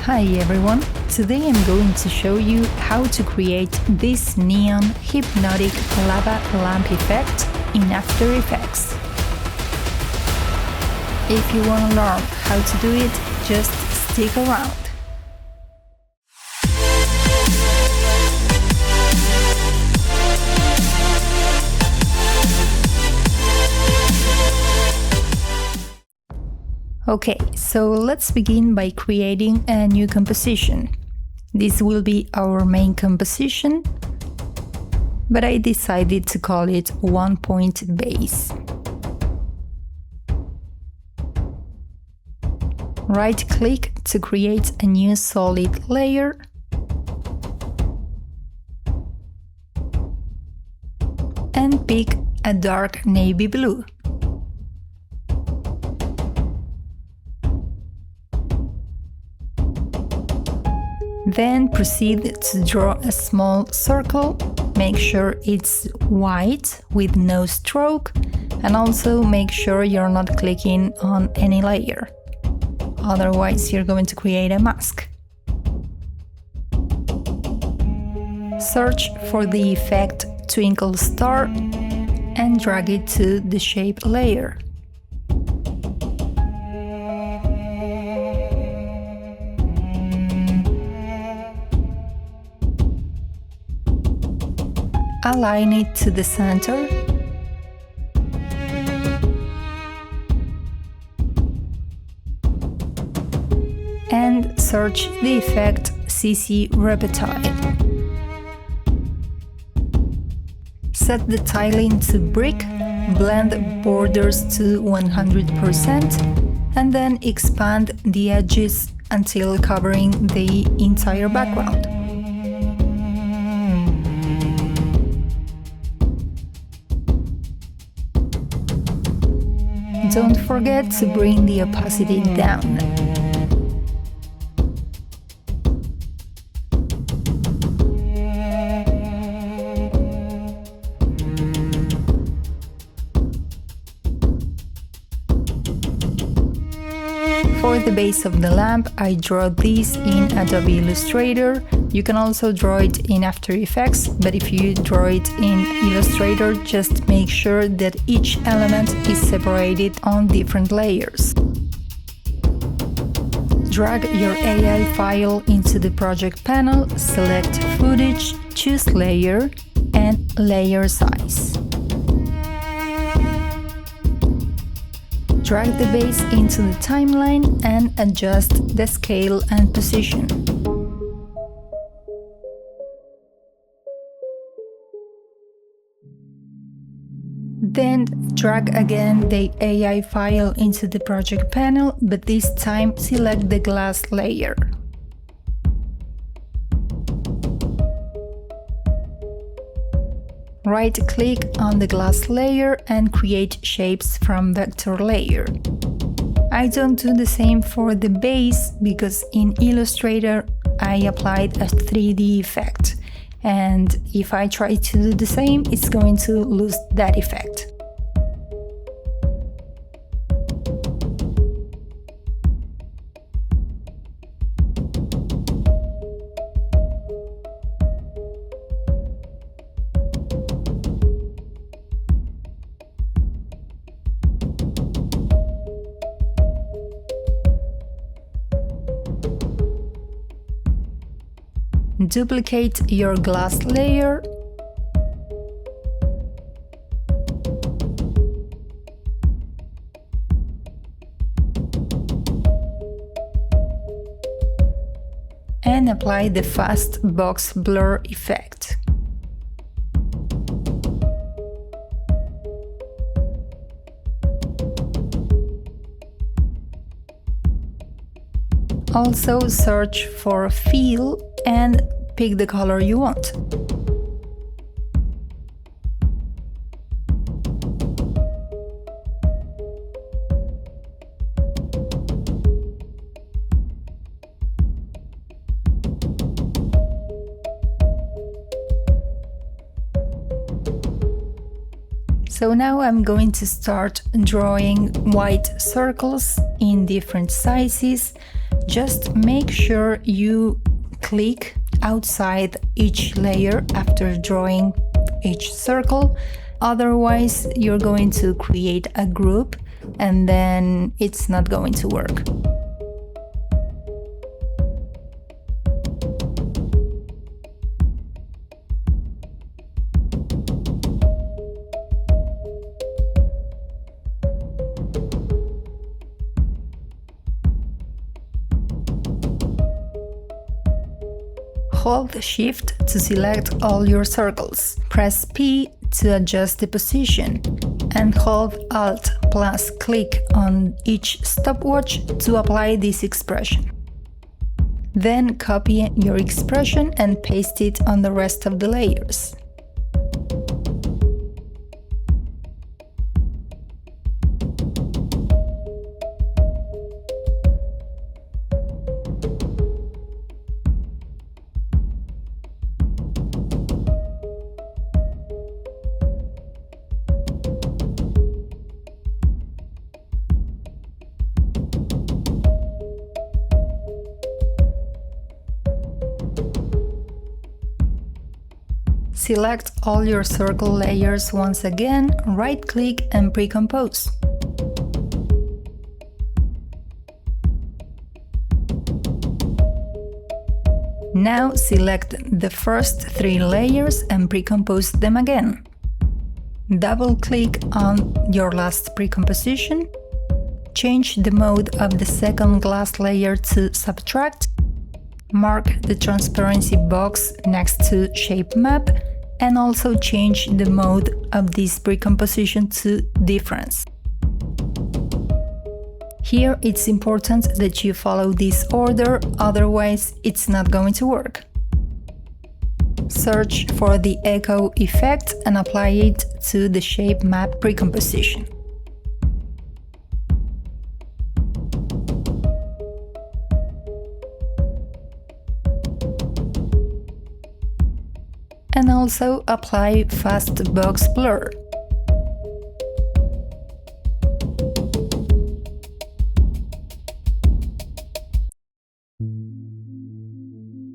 Hi everyone! Today I'm going to show you how to create this neon hypnotic lava lamp effect in After Effects. If you want to learn how to do it, just stick around. Okay, so let's begin by creating a new composition. This will be our main composition, but I decided to call it One Point Base. Right-click to create a new solid layer. And pick a dark navy blue. Then proceed to draw a small circle, make sure it's white with no stroke, and also make sure you're not clicking on any layer. Otherwise, you're going to create a mask. Search for the effect Twinkle Star and drag it to the shape layer. Align it to the center and search the effect CC Reptile. Set the tiling to brick, blend borders to 100% and then expand the edges until covering the entire background. Don't forget to bring the opacity down. For the base of the lamp, I draw this in Adobe Illustrator. You can also draw it in After Effects, but if you draw it in Illustrator, just make sure that each element is separated on different layers. Drag your AI file into the project panel, select Footage, choose Layer and Layer Size. Drag the base into the timeline and adjust the scale and position. Then drag again the AI file into the project panel, but this time select the glass layer. Right-click on the glass layer and create shapes from vector layer. I don't do the same for the base because in Illustrator I applied a 3D effect, and if I try to do the same, it's going to lose that effect. Duplicate your glass layer and apply the fast box blur effect. Also search for fill and pick the color you want. So now I'm going to start drawing white circles in different sizes Just make sure you click outside each layer after drawing each circle, otherwise you're going to create a group and then it's not going to work. Hold Shift to select all your circles. Press P to adjust the position, and hold Alt plus click on each stopwatch to apply this expression. Then copy your expression and paste it on the rest of the layers. Select all your circle layers once again, right-click and pre-compose. Now select the first 3 layers and pre-compose them again. Double-click on your last pre-composition, change the mode of the second glass layer to Subtract, mark the transparency box next to Shape Map, and also change the mode of this pre-composition to Difference. Here it's important that you follow this order, otherwise it's not going to work. Search for the echo effect and apply it to the Shape Map pre-composition. And also apply Fast Box Blur.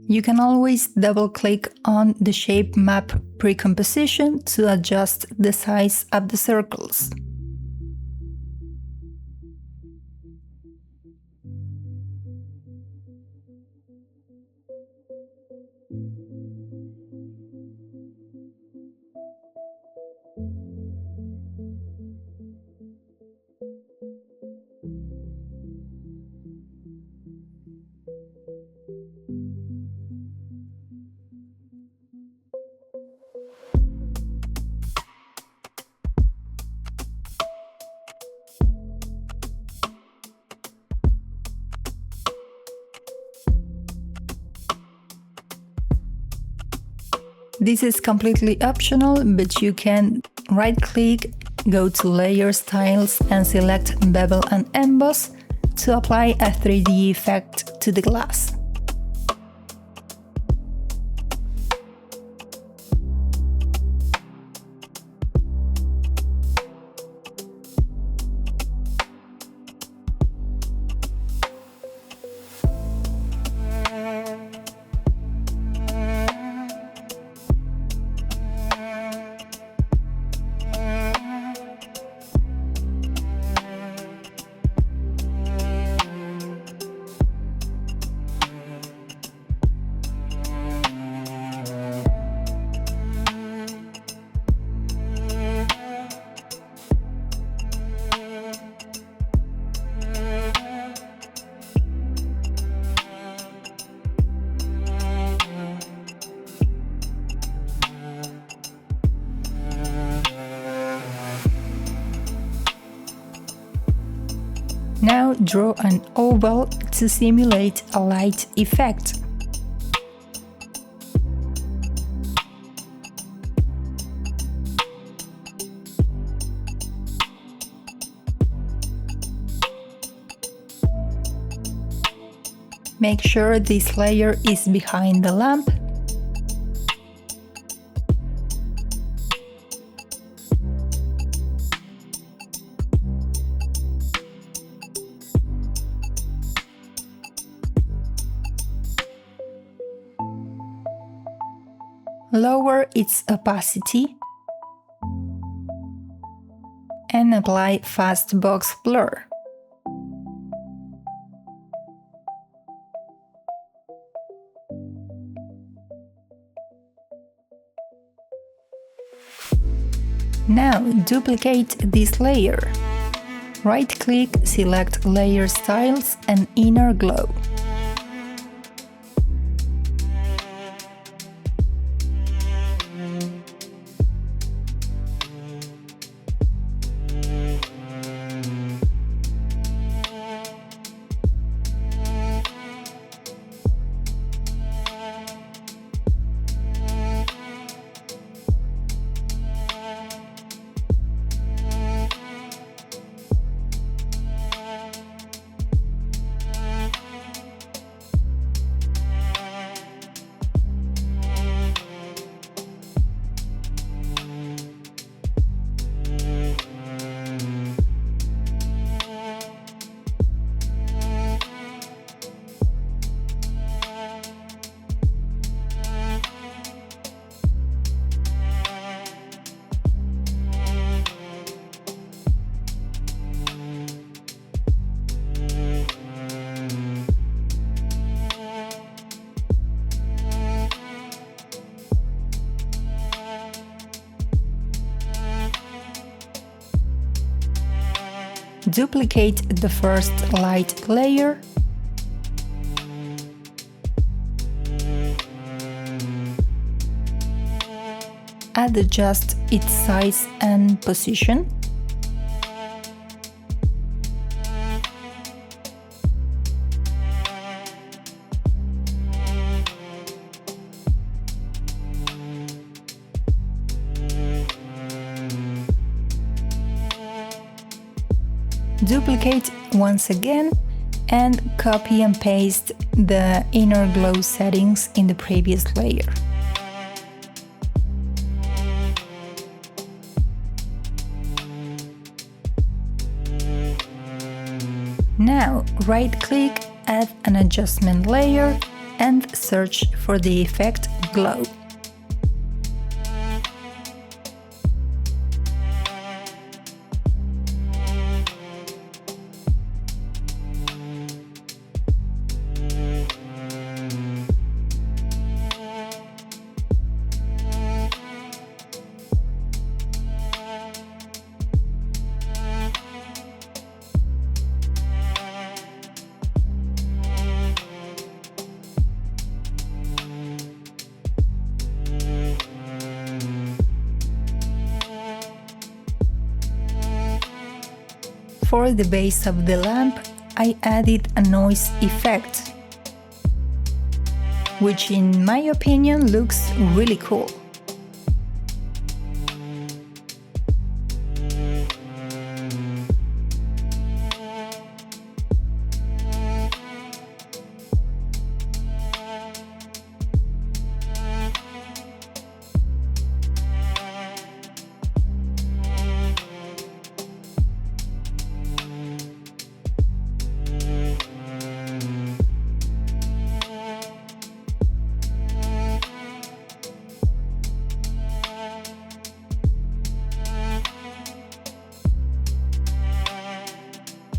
You can always double-click on the Shape Map pre-composition to adjust the size of the circles. This is completely optional, but you can right-click, go to Layer Styles and select Bevel and Emboss to apply a 3D effect to the glass. Now draw an oval to simulate a light effect. Make sure this layer is behind the lamp. lower its opacity, and apply fast box blur. Now duplicate this layer. Right-click, select Layer Styles and Inner Glow. Duplicate the first light layer adjust its size and position. Duplicate once again and copy and paste the inner glow settings in the previous layer. Now right-click, add an adjustment layer and search for the effect Glow. For the base of the lamp, I added a noise effect, which in my opinion looks really cool.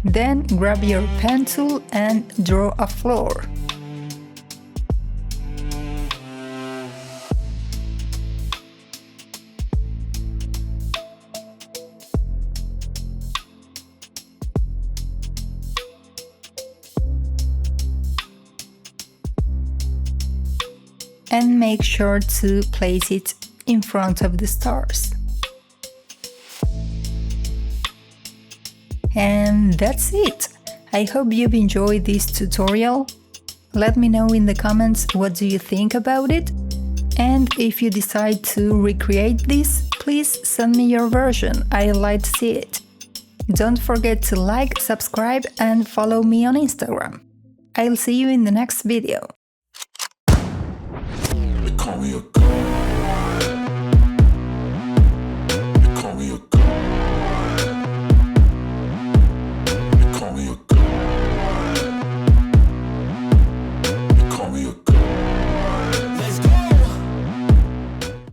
Then grab your pen tool and draw a floor. And make sure to place it in front of the stars. And that's it! I hope you've enjoyed this tutorial. Let me know in the comments what do you think about it. And if you decide to recreate this, please send me your version, I'd like to see it. Don't forget to like, subscribe and follow me on Instagram. I'll see you in the next video. Call me a